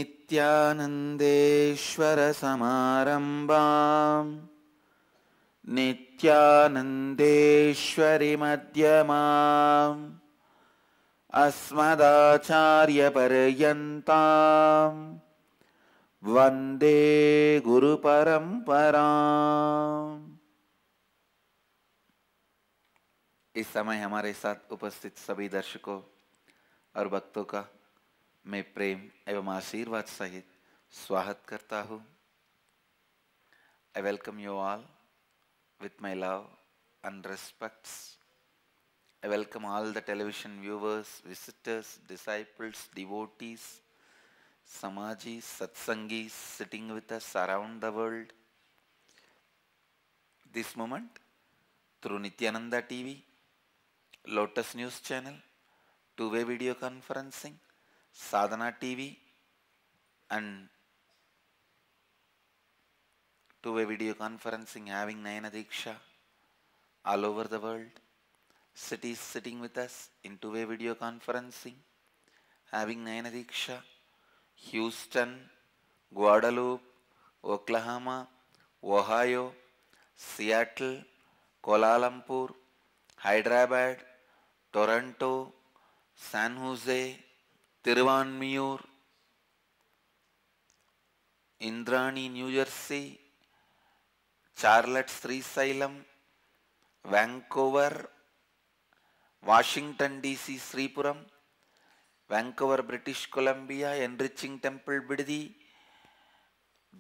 नित्यानन्देश्वरसमारम्भां नित्यानन्देश्वरिमध्यमाम् अस्मदाचार्यपर्यन्तां वन्दे गुरुपरम्पराम्। इस समय हमारे साथ उपस्थित सभी दर्शकों और भक्तों का मैं प्रेम एवं आशीर्वाद सहित स्वागत करता हूँ। I welcome you all with my love and respects. I welcome all the television viewers, visitors, disciples, devotees, Samajis, Satsangis sitting with us around the world. This moment, through Nityananda TV, Lotus News Channel, two-way video conferencing, Sadhana TV, and two-way video conferencing having Nayana Diksha all over the world. Cities sitting with us in two-way video conferencing having Nayana Diksha, Houston, Guadalupe, Oklahoma, Ohio, Seattle, Kuala Lumpur, Hyderabad, Toronto, San Jose, Tiruvanmiyur, Indrani, New Jersey, Charlotte, Srisalem, Vancouver, Washington DC, Sripuram, Vancouver, British Columbia, Enriching Temple, Biddi,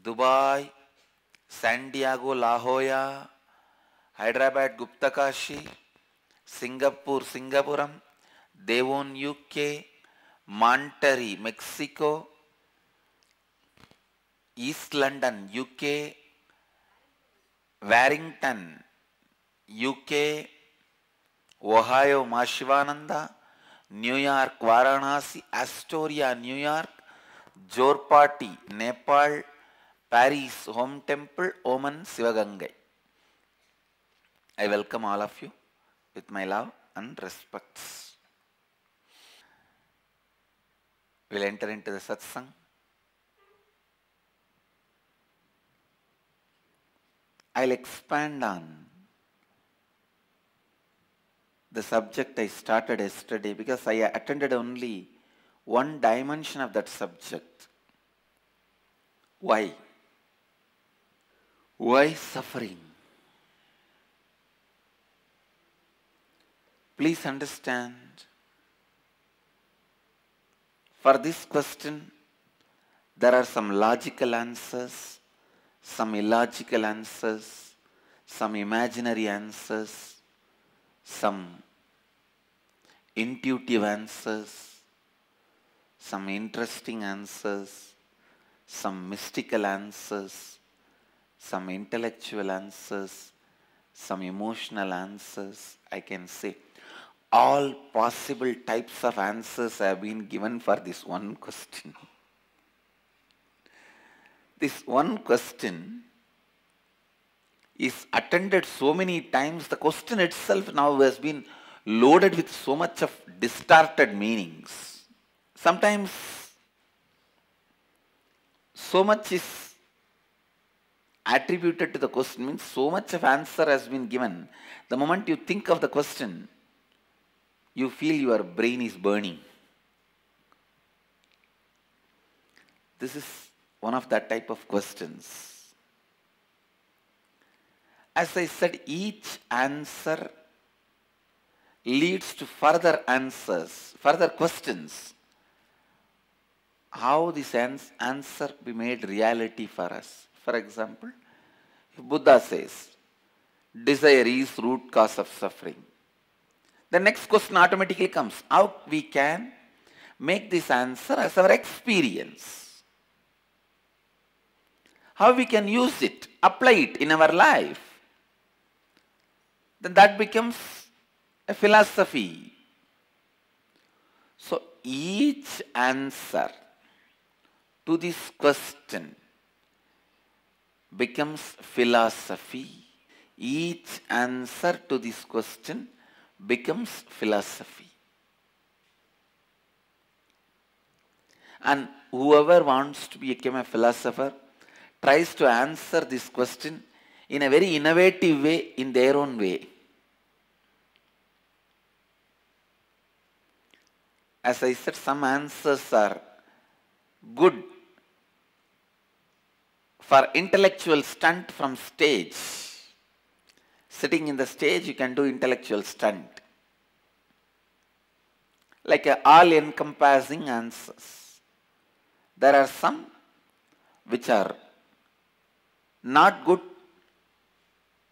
Dubai, San Diego, La Jolla, Hyderabad, Guptakashi, Singapore, Singapuram, Devon, UK, Monterrey, Mexico, East London, UK, Warrington, UK, Ohio, Mashivananda, New York, Varanasi, Astoria, New York, Jorpati, Nepal, Paris, Home Temple, Oman, Sivagangai. I welcome all of you with my love and respects. We'll enter into the satsang. I'll expand on the subject I started yesterday because I attended only one dimension of that subject. Why? Why suffering? Please understand, for this question, there are some logical answers, some illogical answers, some imaginary answers, some intuitive answers, some interesting answers, some mystical answers, some intellectual answers, some emotional answers, I can say. All possible types of answers have been given for this one question. This one question is attended so many times, the question itself now has been loaded with so much of distorted meanings. Sometimes so much is attributed to the question, means so much of answer has been given. The moment you think of the question, you feel your brain is burning. This is one of that type of questions. As I said, each answer leads to further answers, further questions. How this answer be made reality for us? For example, if Buddha says, desire is root cause of suffering, the next question automatically comes, how we can make this answer as our experience? How we can use it, apply it in our life? Then that becomes a philosophy. So each answer to this question becomes philosophy. Each answer to this question becomes philosophy. And whoever wants to become a philosopher tries to answer this question in a very innovative way, in their own way. As I said, some answers are good for intellectual stunt from stage. Sitting in the stage, you can do intellectual stunt. Like all-encompassing answers. There are some which are not good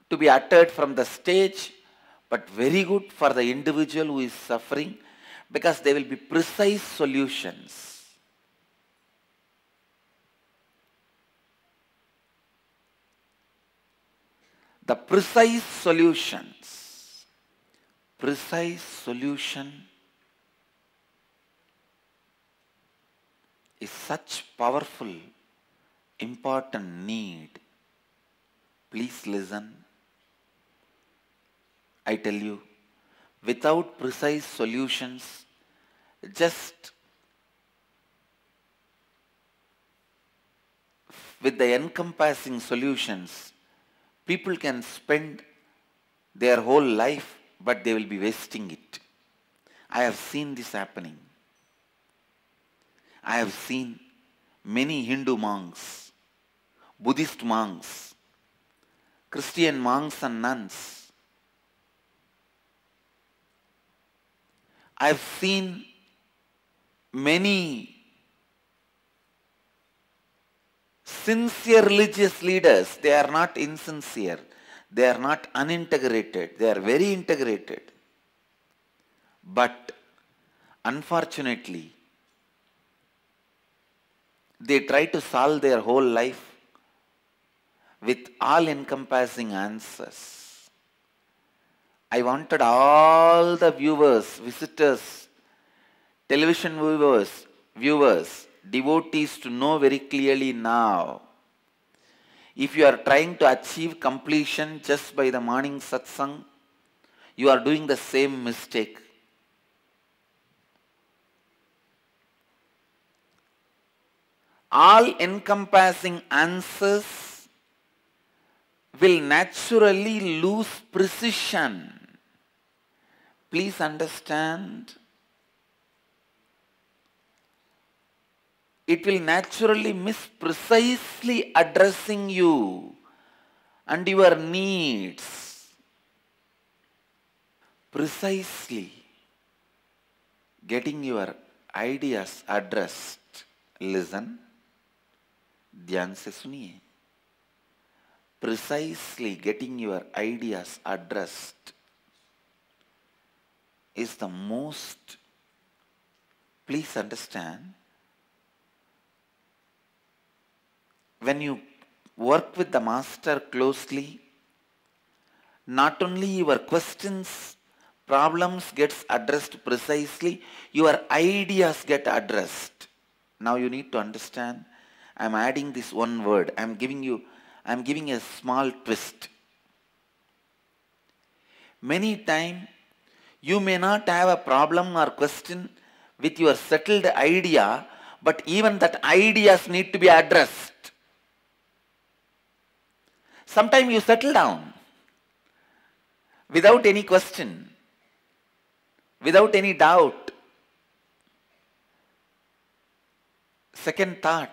to be uttered from the stage, but very good for the individual who is suffering, because they will be precise solutions. The precise solutions. Precise solution is such powerful, important need. Please listen. I tell you, without precise solutions, just with the encompassing solutions, people can spend their whole life, but they will be wasting it. I have seen this happening. I have seen many Hindu monks, Buddhist monks, Christian monks and nuns. I have seen many sincere religious leaders. They are not insincere. They are not unintegrated. They are very integrated. But unfortunately, they try to solve their whole life with all-encompassing answers. I wanted all the viewers, visitors, television viewers, devotees to know very clearly now. If you are trying to achieve completion just by the morning satsang, you are doing the same mistake. All-encompassing answers will naturally lose precision. Please understand. It will naturally miss precisely addressing you and your needs. Precisely getting your ideas addressed. Listen. ध्यान से सुनिए. Precisely getting your ideas addressed is the most, please understand, when you work with the master closely, not only your questions, problems gets addressed precisely, your ideas get addressed. Now you need to understand, I am adding this one word, I am giving a small twist. Many times, you may not have a problem or question with your settled idea, but even that ideas need to be addressed. Sometimes you settle down without any question, without any doubt. Second thought,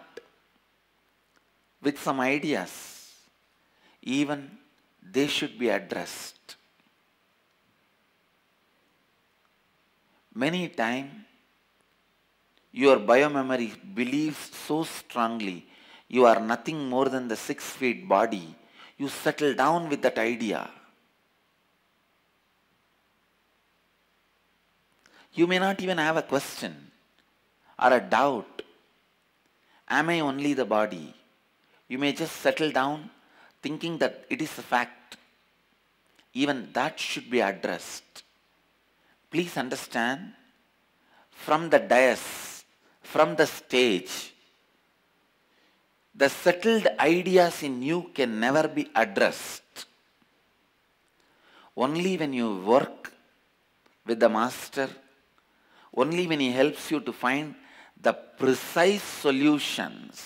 with some ideas, even they should be addressed. Many times, your biomemory believes so strongly you are nothing more than the 6 feet body. You settle down with that idea. You may not even have a question or a doubt. Am I only the body? You may just settle down thinking that it is a fact. Even that should be addressed. Please understand, from the dais, from the stage, the settled ideas in you can never be addressed. Only when you work with the master, only when he helps you to find the precise solutions,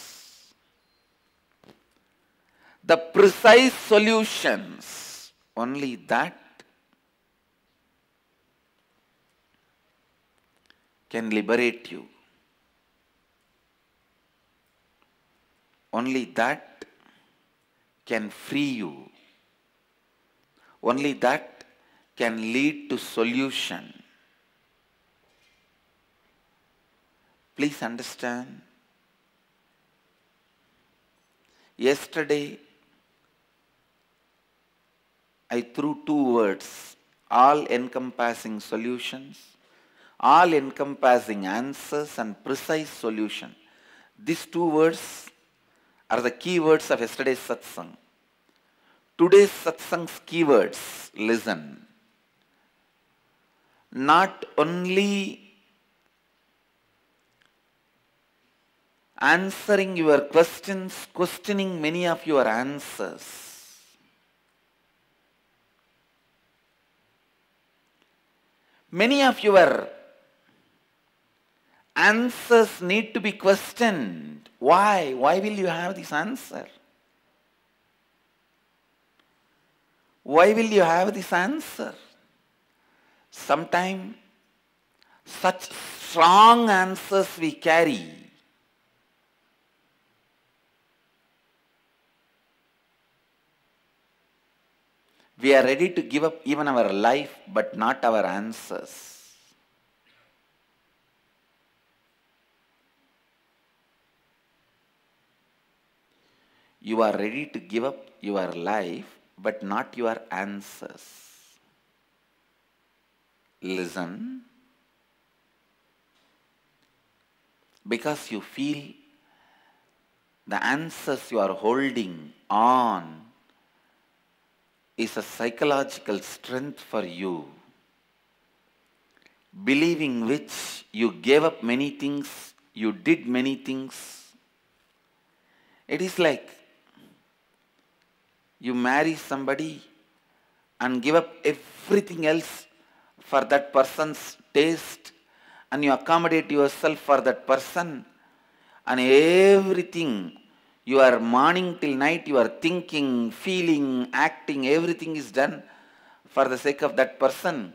only that can liberate you. Only that can free you. Only that can lead to solution. Please understand. Yesterday, I threw two words, all-encompassing solutions, all-encompassing answers and precise solution. These two words are the key words of yesterday's satsang. Today's satsang's keywords, listen. Not only answering your questions, questioning many of your answers. Many of your answers need to be questioned. Why? Why will you have this answer? Why will you have this answer? Sometimes such strong answers we carry. We are ready to give up even our life, but not our answers. You are ready to give up your life, but not your answers. Listen. Because you feel the answers you are holding on is a psychological strength for you, believing which you gave up many things, you did many things. It is like you marry somebody and give up everything else for that person's taste, and you accommodate yourself for that person, and everything you are morning till night, you are thinking, feeling, acting, everything is done for the sake of that person.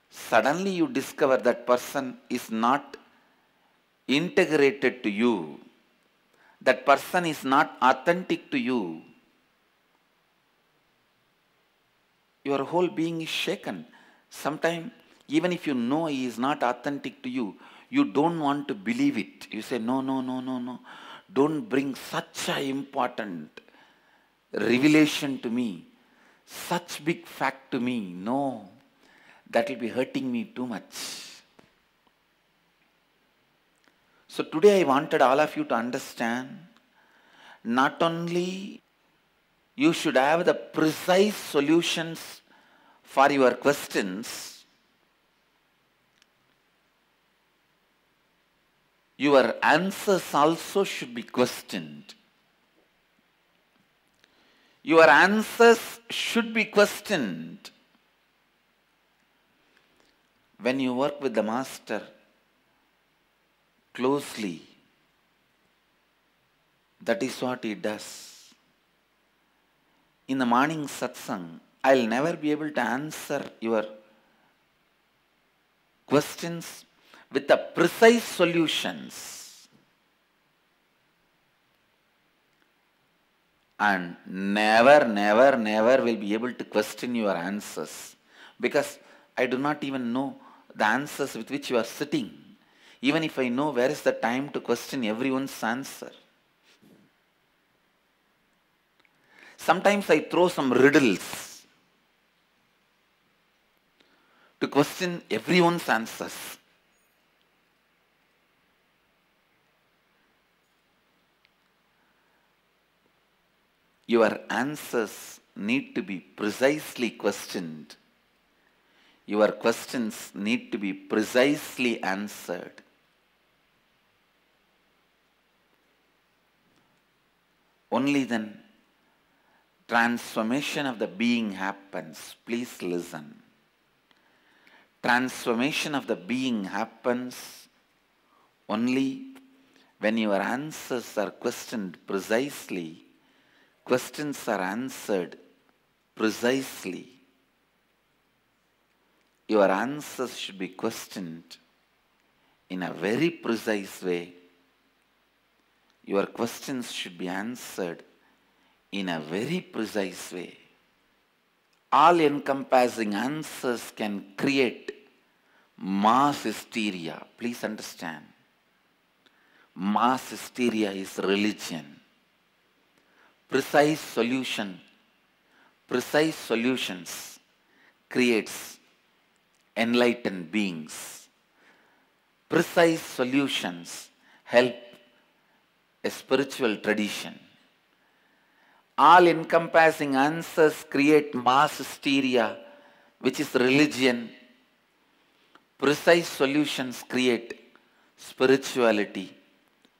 Suddenly you discover that person is not integrated to you. That person is not authentic to you. Your whole being is shaken. Sometimes, even if you know he is not authentic to you, you don't want to believe it. You say, no, no, no, no, no. Don't bring such an important revelation to me, such big fact to me. No, that will be hurting me too much. So today I wanted all of you to understand, not only you should have the precise solutions for your questions, your answers also should be questioned. Your answers should be questioned. When you work with the Master closely, that is what he does. In the morning satsang, I'll never be able to answer your questions with the precise solutions. And never, never, never will be able to question your answers. Because I do not even know the answers with which you are sitting. Even if I know, where is the time to question everyone's answer? Sometimes I throw some riddles to question everyone's answers. Your answers need to be precisely questioned. Your questions need to be precisely answered. Only then transformation of the being happens. Please listen. Transformation of the being happens Only when your answers are questioned precisely, questions are answered precisely. Your answers should be questioned in a very precise way. Your questions should be answered in a very precise way. All-encompassing answers can create mass hysteria. Please understand. Mass hysteria is religion. Precise solutions creates enlightened beings. Precise solutions help a spiritual tradition. All-encompassing answers create mass hysteria, which is religion. Precise solutions create spirituality,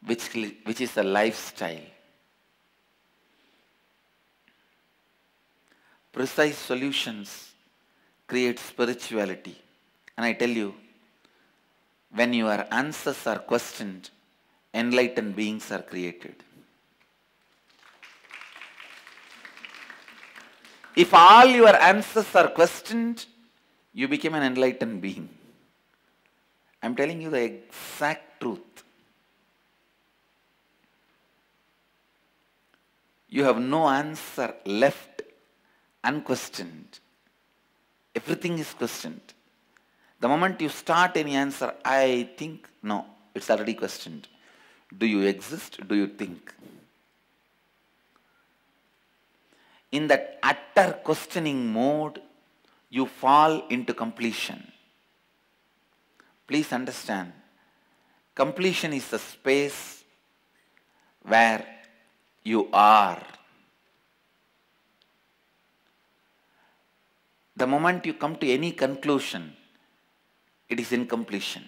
which is a lifestyle. Precise solutions create spirituality. And I tell you, when your answers are questioned, enlightened beings are created. If all your answers are questioned, you become an enlightened being. I'm telling you the exact truth. You have no answer left unquestioned. Everything is questioned. The moment you start any answer, I think, no, it's already questioned. Do you exist? Do you think? In that utter questioning mode, you fall into completion. Please understand, completion is the space where you are. The moment you come to any conclusion, it is incompletion.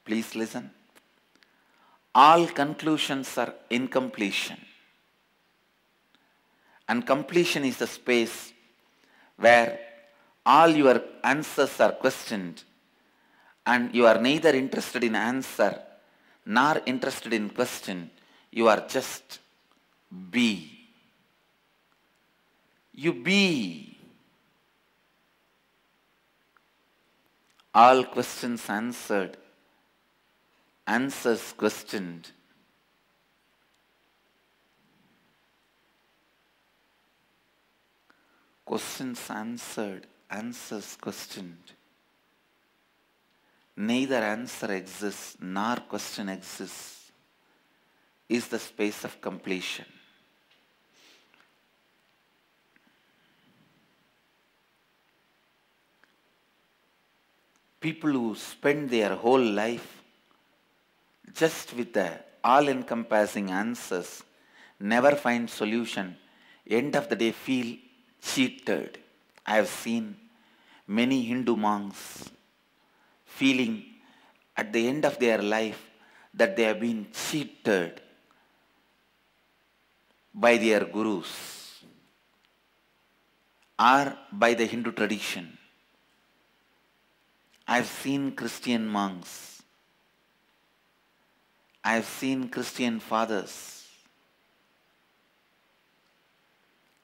Please listen. All conclusions are incompletion. And completion is the space where all your answers are questioned and you are neither interested in answer nor interested in question. You are just be. You be. All questions answered, answers questioned. Questions answered, answers questioned. Neither answer exists nor question exists is the space of completion. People who spend their whole life just with the all-encompassing answers never find solution. End of the day feel cheated. I have seen many Hindu monks feeling at the end of their life that they have been cheated by their gurus or by the Hindu tradition. I have seen Christian monks. I have seen Christian fathers.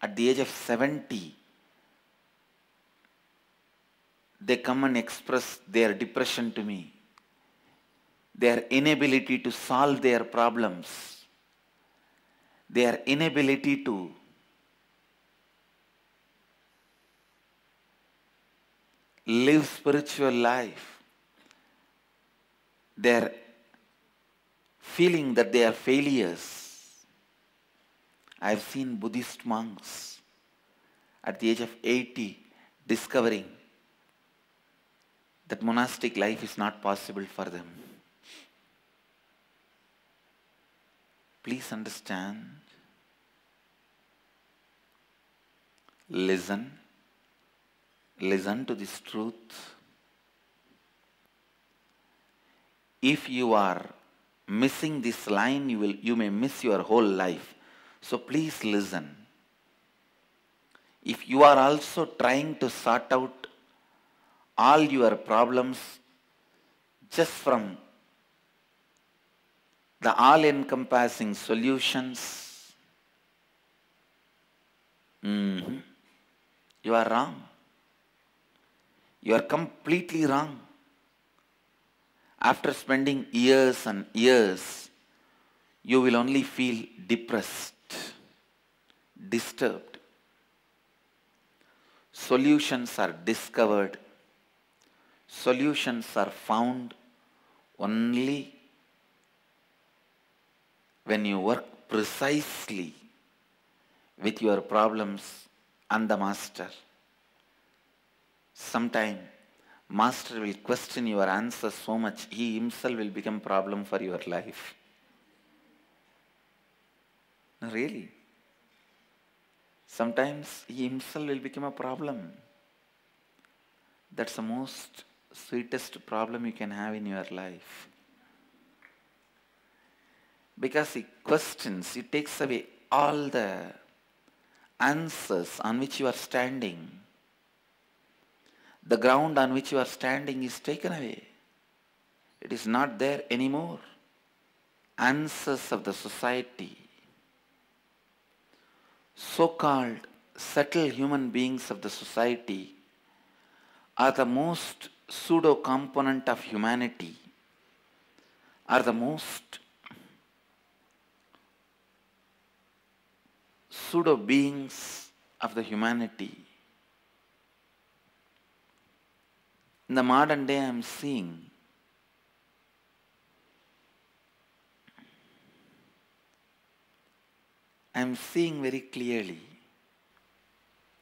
At the age of 70, they come and express their depression to me, their inability to solve their problems, their inability to live spiritual life, their feeling that they are failures. I have seen Buddhist monks at the age of 80 discovering that monastic life is not possible for them. Please understand. Listen to this truth. If you are missing this line, you may miss your whole life. So please listen. If you are also trying to sort out all your problems just from the all-encompassing solutions. You are wrong. You are completely wrong. After spending years and years, you will only feel depressed, disturbed. Solutions are discovered. Solutions are found only when you work precisely with your problems and the master. Sometime, master will question your answers so much, he himself will become problem for your life. No, really. Sometimes he himself will become a problem. That's the most sweetest problem you can have in your life. Because he questions, he takes away all the answers on which you are standing. The ground on which you are standing is taken away. It is not there anymore. Answers of the society, so-called subtle human beings of the society, are the most pseudo component of humanity, are the most pseudo beings of the humanity. In the modern day, I am seeing very clearly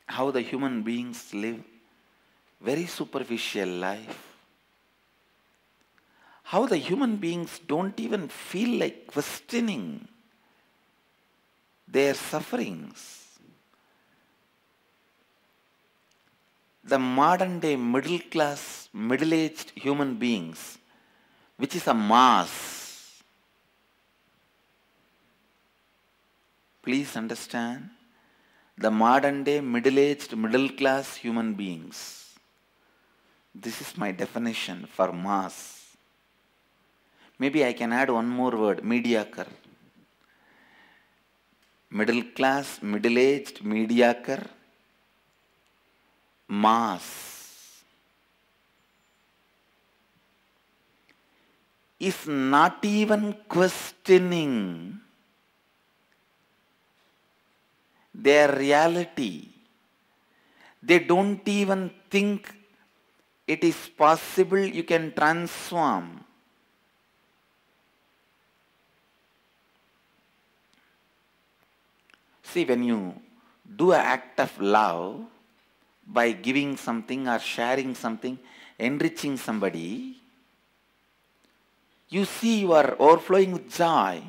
how the human beings live very superficial life. How the human beings don't even feel like questioning their sufferings. The modern day middle class, middle-aged human beings, which is a mass. Please understand, the modern day middle-aged, middle-class human beings. This is my definition for mass. Maybe I can add one more word, mediocre. Middle class, middle-aged, mediocre, mass is not even questioning their reality. They don't even think it is possible you can transform. See, when you do an act of love by giving something or sharing something, enriching somebody, you see you are overflowing with joy.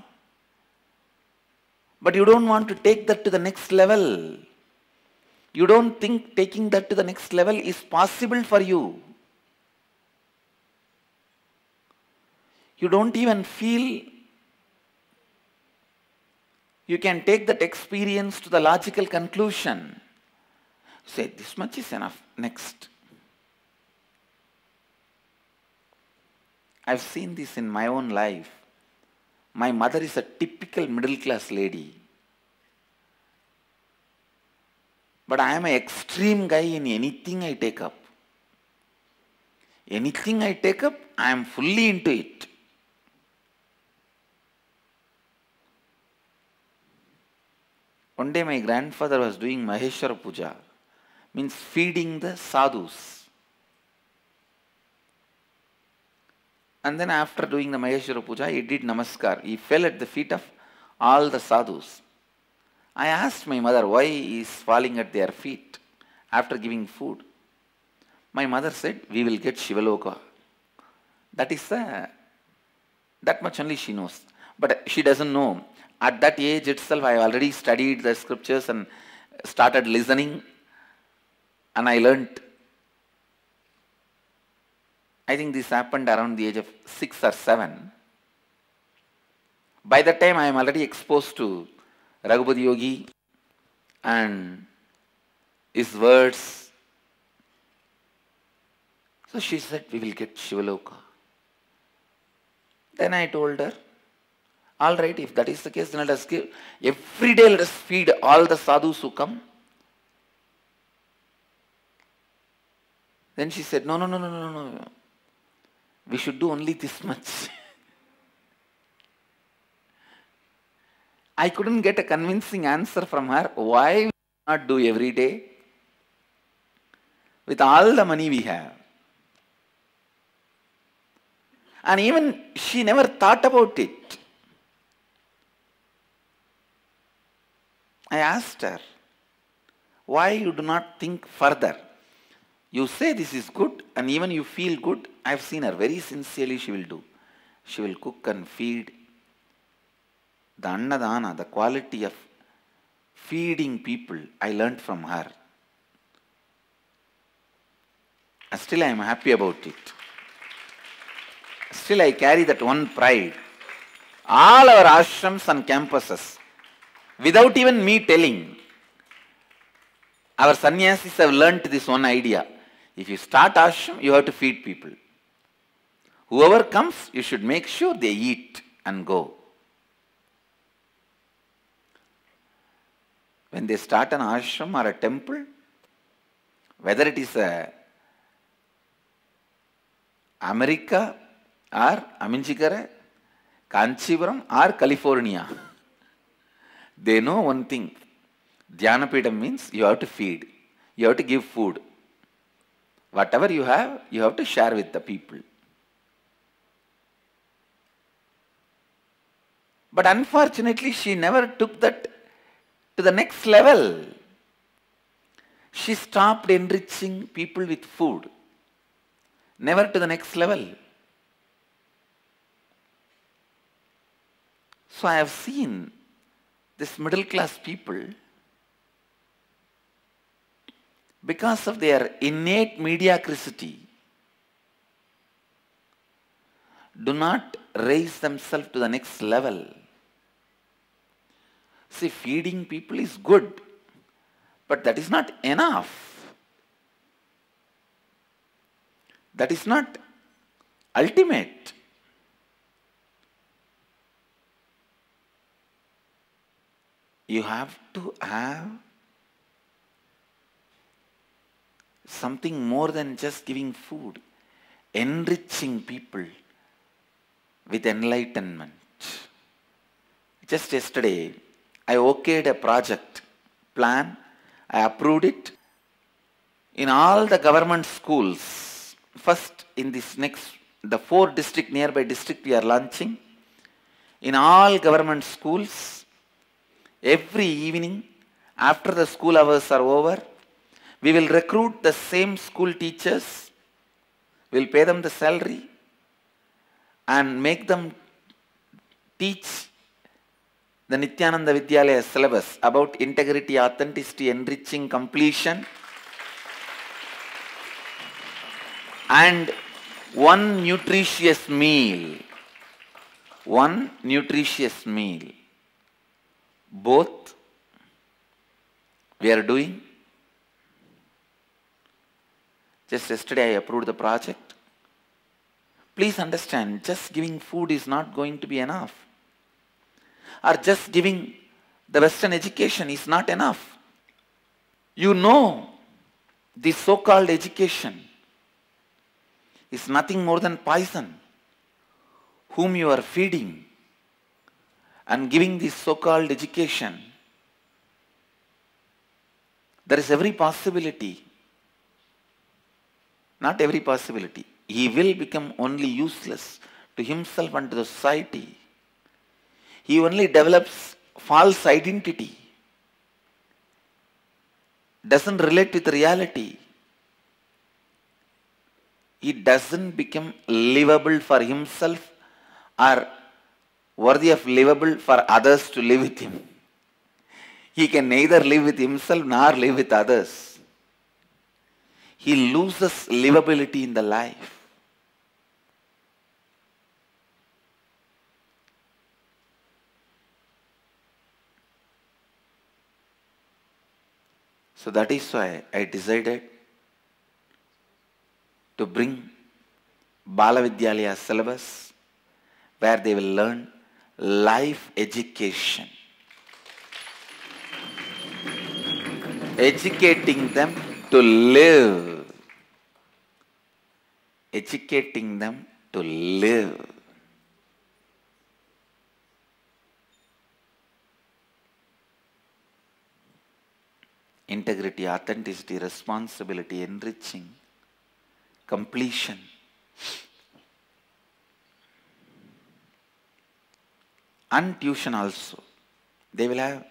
But you don't want to take that to the next level. You don't think taking that to the next level is possible for you. You don't even feel you can take that experience to the logical conclusion. Say, this much is enough. Next. I've seen this in my own life. My mother is a typical middle class lady. But I am an extreme guy in anything I take up. Anything I take up, I am fully into it. One day my grandfather was doing Maheshwara Puja, means feeding the sadhus. And then after doing the Maheshwara Puja, he did Namaskar. He fell at the feet of all the sadhus. I asked my mother why he is falling at their feet after giving food. My mother said, we will get Shivaloka. That is that much only she knows. But she doesn't know. At that age itself, I already studied the scriptures and started listening. And I learnt. I think this happened around the age of 6 or 7. By that time, I am already exposed to Raghupati Yogi and his words. So she said, we will get Shivaloka. Then I told her, All right, if that is the case, then let us give. Every day let us feed all the sadhus who come. Then she said, no, no, no, no, no, no. We should do only this much. I couldn't get a convincing answer from her. Why we not do every day? With all the money we have. And even she never thought about it. I asked her, why you do not think further? You say this is good and even you feel good. I have seen her very sincerely she will do. She will cook and feed. The annadana, the quality of feeding people, I learnt from her. And still I am happy about it. Still I carry that one pride. All our ashrams and campuses, without even me telling, our sannyasis have learnt this one idea. If you start ashram, you have to feed people. Whoever comes, you should make sure they eat and go. When they start an ashram or a temple, whether it is America or Aminchikara, Kanchipuram or California, they know one thing. Dhyanapidam means you have to feed. You have to give food. Whatever you have to share with the people. But unfortunately, she never took that to the next level. She stopped enriching people with food. Never to the next level. So I have seen this middle class people, because of their innate mediocrity, do not raise themselves to the next level. See, feeding people is good, but that is not enough. That is not ultimate. You have to have something more than just giving food, enriching people with enlightenment. Just yesterday, I okayed a project plan. I approved it in all the government schools. First, in the 4 nearby district we are launching. In all government schools, every evening after the school hours are over, we will recruit the same school teachers, we will pay them the salary and make them teach the Nityananda Vidyalaya syllabus about integrity, authenticity, enriching, completion, and one nutritious meal. One nutritious meal. Both we are doing. Just yesterday I approved the project. Please understand, just giving food is not going to be enough. Or just giving the Western education is not enough. You know, this so-called education is nothing more than poison, whom you are feeding and giving this so-called education. There is every possibility, not every possibility, he will become only useless to himself and to the society. He only develops false identity, doesn't relate with reality. He doesn't become livable for himself or worthy of livable for others to live with him. He can neither live with himself nor live with others. He loses livability in the life. So that is why I decided to bring Bala Vidyalaya syllabus, where they will learn life education. Educating them to live. Educating them to live. Integrity, authenticity, responsibility, enriching, completion. And tuition also. They will have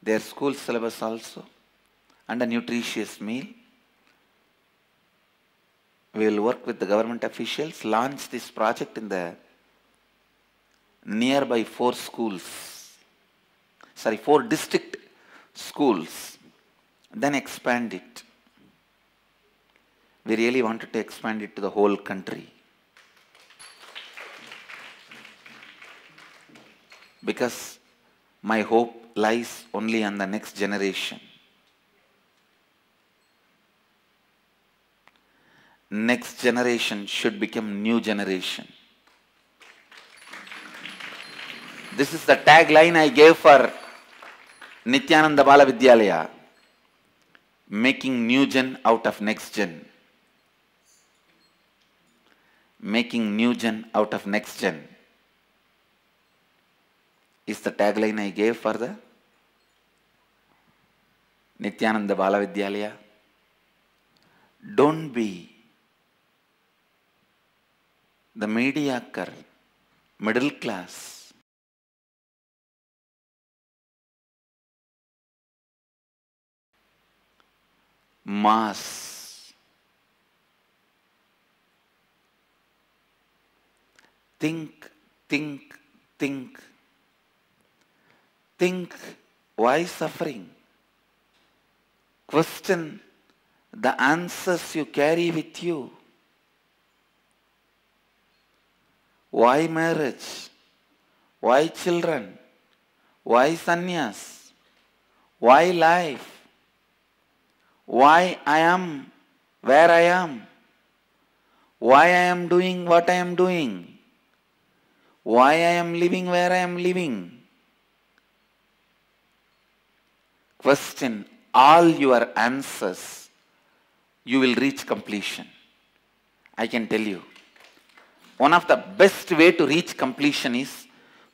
their school syllabus also and a nutritious meal. We will work with the government officials, launch this project in the nearby 4 district schools, then expand it. We really wanted to expand it to the whole country. Because my hope lies only on the next generation. Next generation should become new generation. This is the tagline I gave for Nityananda Bala Vidyalaya. Making new gen out of next gen. Making new gen out of next gen is the tagline I gave for the Nityananda Bala Vidyalaya. Don't be the mediocre, middle class, mass. Think, think, think. Think, why suffering? Question the answers you carry with you. Why marriage? Why children? Why sannyas? Why life? Why I am where I am? Why I am doing what I am doing? Why I am living where I am living? Question all your answers, you will reach completion. I can tell you. One of the best way to reach completion is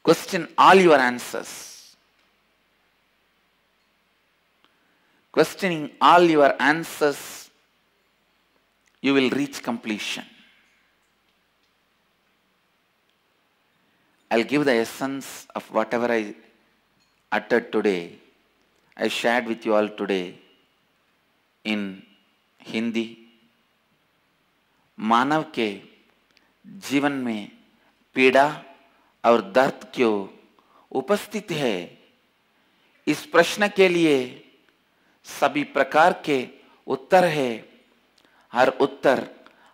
question all your answers. Questioning all your answers, you will reach completion. I'll give the essence of whatever I uttered today. I shared with you all today in Hindi. मानव के जीवन में पीड़ा और दर्द क्यों उपस्थित है, इस प्रश्न के लिए सभी प्रकार के उत्तर है। हर उत्तर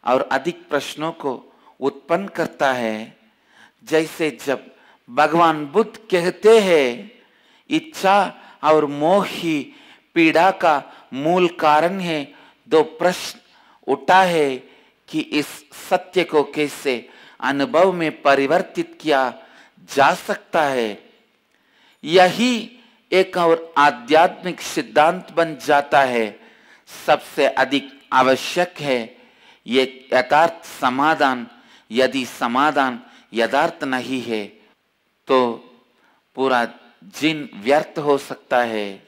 और अधिक प्रश्नों को उत्पन्न करता है। जैसे जब भगवान बुद्ध कहते हैं, इच्छा और मोह ही पीड़ा का मूल कारण है, दो प्रश्न उठा है कि इस सत्य को कैसे अनुभव में परिवर्तित किया जा सकता है। यही एक और आध्यात्मिक सिद्धांत बन जाता है। सबसे अधिक आवश्यक है ये यथार्थ समाधान। यदि समाधान यथार्थ नहीं है तो पूरा जीवन व्यर्थ हो सकता है,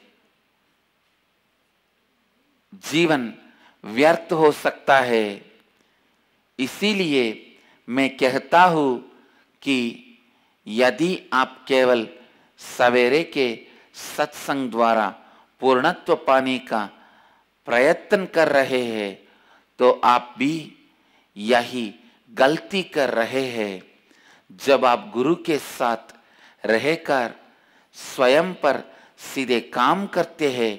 जीवन व्यर्थ हो सकता है। इसीलिए मैं कहता हूं कि यदि आप केवल सवेरे के सत्संग द्वारा पूर्णत्व पाने का प्रयत्न कर रहे हैं तो आप भी यही गलती कर रहे हैं। जब आप गुरु के साथ रहकर स्वयं पर सीधे काम करते हैं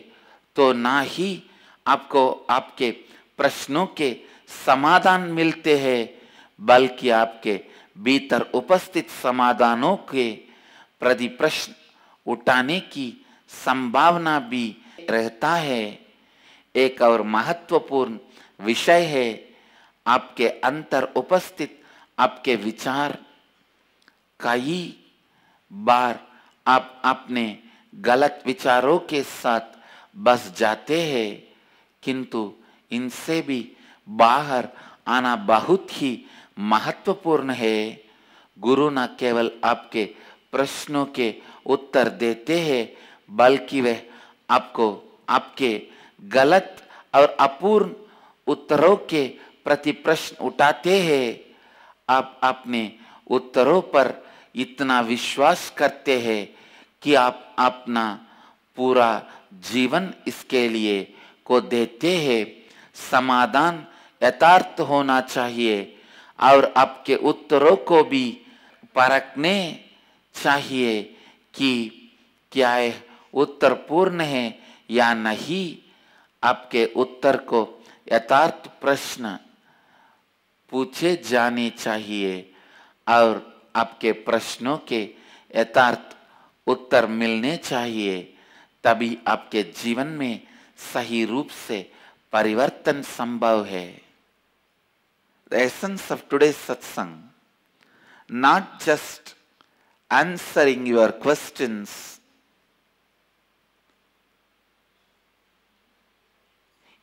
तो ना ही आपको आपके प्रश्नों के समाधान मिलते हैं, बल्कि आपके भीतर उपस्थित समाधानों के प्रति प्रश्न उठाने की संभावना भी रहता है। एक और महत्वपूर्ण विषय है आपके अंतर उपस्थित आपके विचार कई बार आप अपने गलत विचारों के साथ बस जाते हैं, किंतु इनसे भी बाहर आना बहुत ही महत्वपूर्ण है। गुरु न केवल आपके प्रश्नों के उत्तर देते हैं, बल्कि वह आपको आपके गलत और अपूर्ण उत्तरों के प्रति प्रश्न उठाते हैं। आप अपने उत्तरों पर इतना विश्वास करते हैं कि आप अपना पूरा जीवन इसके लिए को देते हैं। समाधान यथार्थ होना चाहिए और आपके उत्तरों को भी परखने चाहिए कि क्या यह उत्तर पूर्ण है या नहीं। आपके उत्तर को यथार्थ प्रश्न पूछे जाने चाहिए और आपके प्रश्नों के यथार्थ उत्तर मिलने चाहिए, तभी आपके जीवन में सही रूप से परिवर्तन संभव है। The essence of today's satsang, not just answering your questions,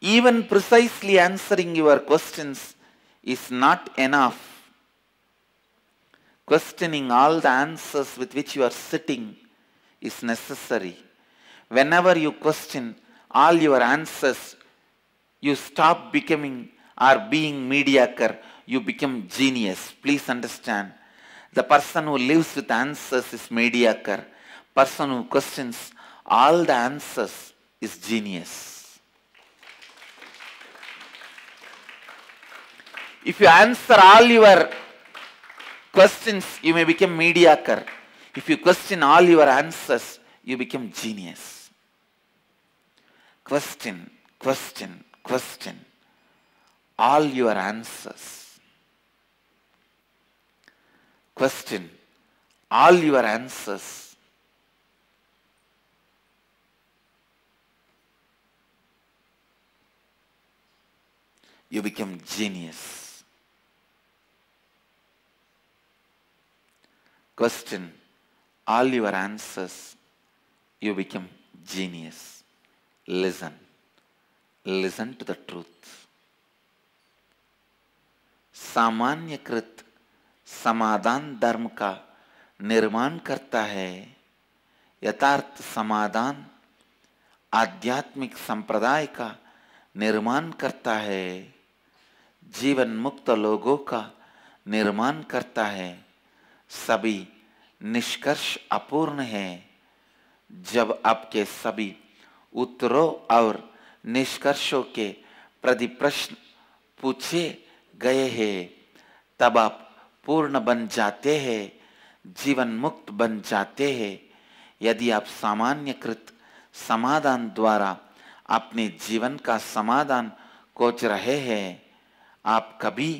even precisely answering your questions is not enough. Questioning all the answers with which you are sitting is necessary. Whenever you question all your answers, you stop becoming or being mediocre, you become genius. Please understand, the person who lives with answers is mediocre. Person who questions all the answers is genius. If you answer all your questions, you may become mediocre. If you question all your answers, you become genius. Question, question, question all your answers. Question all your answers. You become genius. Question all your answers. You become genius. Listen. Listen to the truth. सामान्यकृत समाधान धर्म का निर्माण करता है। यथार्थ समाधान आध्यात्मिक संप्रदाय का निर्माण करता है। जीवन मुक्त लोगों का निर्माण करता है। सभी निष्कर्ष अपूर्ण है। जब आपके सभी उत्तरों और निष्कर्षों के प्रति प्रश्न पूछे गए हैं, तब आप पूर्ण बन जाते हैं, जीवन मुक्त बन जाते हैं। यदि आप सामान्यकृत समाधान द्वारा अपने जीवन का समाधान खोज रहे हैं, आप कभी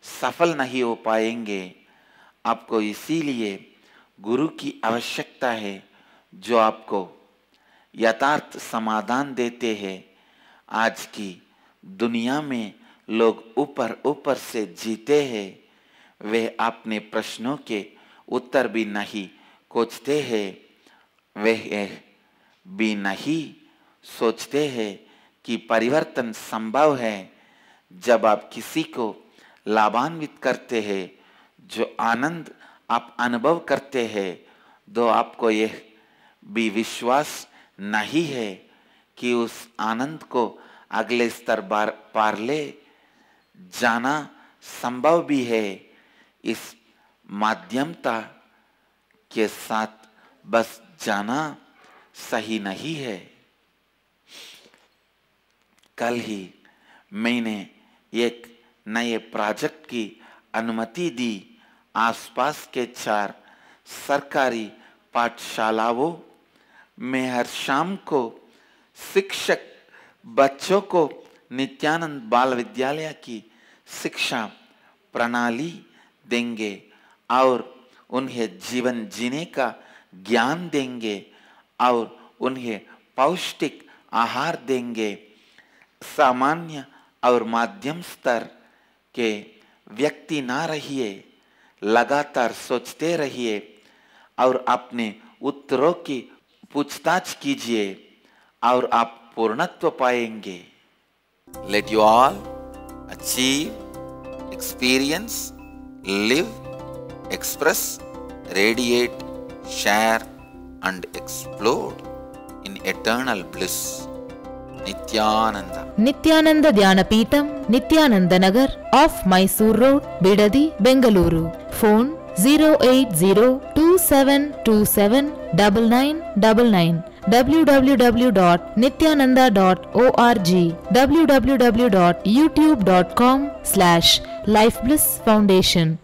सफल नहीं हो पाएंगे। आपको इसीलिए गुरु की आवश्यकता है, जो आपको यथार्थ समाधान देते हैं। आज की दुनिया में लोग ऊपर ऊपर से जीते हैं। वे अपने प्रश्नों के उत्तर भी नहीं खोजते हैं। वे भी नहीं सोचते हैं कि परिवर्तन संभव है। जब आप किसी को लाभान्वित करते हैं, जो आनंद आप अनुभव करते हैं, तो आपको यह भी विश्वास नहीं है कि उस आनंद को अगले स्तर पार ले जाना संभव भी है। इस माध्यमता के साथ बस जाना सही नहीं है। कल ही मैंने एक नए प्रोजेक्ट की अनुमति दी। आसपास के 4 सरकारी पाठशालाओं में हर शाम को शिक्षक बच्चों को नित्यानंद बाल विद्यालय की शिक्षा प्रणाली देंगे और उन्हें जीवन जीने का ज्ञान देंगे और उन्हें पौष्टिक आहार देंगे। सामान्य और मध्यम स्तर के व्यक्ति ना रहिए, लगातार सोचते रहिए और अपने उत्तरों की पूछताछ कीजिए और आप पूर्णत्व पाएंगे। Let you all achieve, experience, live, express, radiate, share and explode in eternal bliss. Nityananda. Nityananda Dhyanapitham, Nityananda Nagar, off Mysore Road, Bidadi, Bengaluru. Phone 08027279999. www.nityananda.org. www.youtube.com/Life Bliss Foundation.